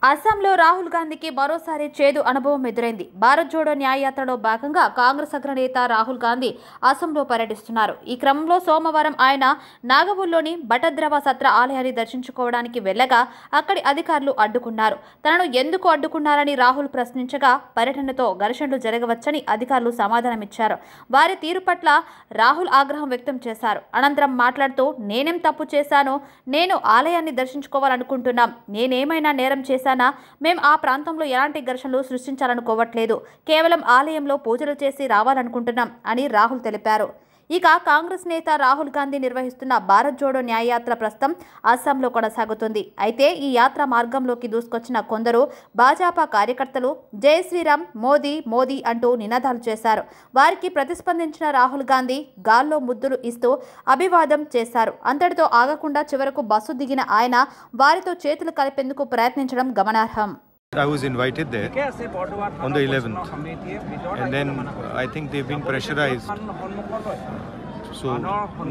అస్సాంలో రాహుల్ గాంధీకి మరోసారి చేదు అనుభవం ఎదురైంది. భారత్ జోడో న్యాయయాత్రలో భాగంగా కాంగ్రెస్ అగ్రనేత రాహుల్ గాంధీ అస్సాంలో పర్యటిస్తున్నారు. ఈ క్రమంలో సోమవారం ఆయన నాగపూర్లోని బటద్రవ సత్ర ఆలయాన్ని దర్శించుకోవడానికి వెళ్లగా అక్కడి అధికారులు అడ్డుకున్నారు. తనను ఎందుకు అడ్డుకున్నారని రాహుల్ ప్రశ్నించగా పర్యటనతో ఘర్షణలు జరగవచ్చని అధికారులు సమాధానమిచ్చారు. వారి తీరు పట్ల రాహుల్ ఆగ్రహం వ్యక్తం చేశారు. అనంతరం మాట్లాడుతూ నేనేం తప్పు చేశానో, నేను ఆలయాన్ని దర్శించుకోవాలనుకుంటున్నాం, నేనేమైనా నేరం చేశాను, మేము ఆ ప్రాంతంలో ఎలాంటి ఘర్షణలు సృష్టించాలనుకోవట్లేదు, కేవలం ఆలయంలో పూజలు చేసి రావాలనుకుంటున్నాం అని రాహుల్ తెలిపారు. ఇక కాంగ్రెస్ నేత రాహుల్ గాంధీ నిర్వహిస్తున్న భారత్ జోడో న్యాయయాత్ర ప్రస్తుతం అస్సాంలో కొనసాగుతుంది. అయితే ఈ యాత్ర మార్గంలోకి దూసుకొచ్చిన కొందరు భాజపా కార్యకర్తలు జై శ్రీరామ్, మోదీ మోదీ అంటూ నినాదాలు చేశారు. వారికి ప్రతిస్పందించిన రాహుల్ గాంధీ గాల్లో ముద్దులు ఇస్తూ అభివాదం చేశారు. అంతటితో ఆగకుండా చివరకు బస్సు దిగిన ఆయన వారితో చేతులు కలిపేందుకు ప్రయత్నించడం గమనార్హం. I was invited there on the 11th, and then I think they've been pressurized. So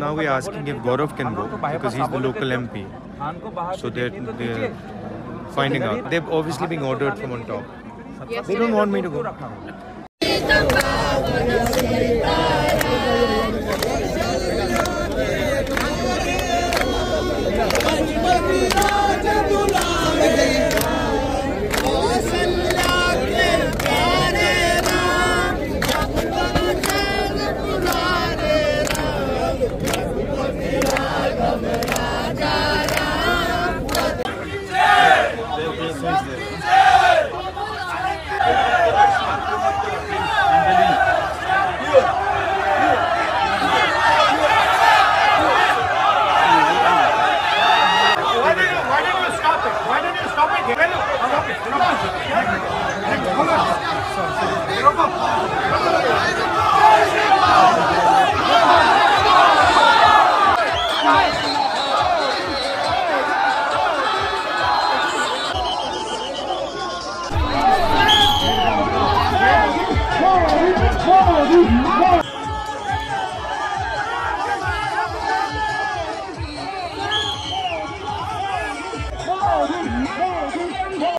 now we're asking if Gaurav can go because he's the local MP. So they're finding out. They've obviously been ordered from on top. They don't want me to go. Forward!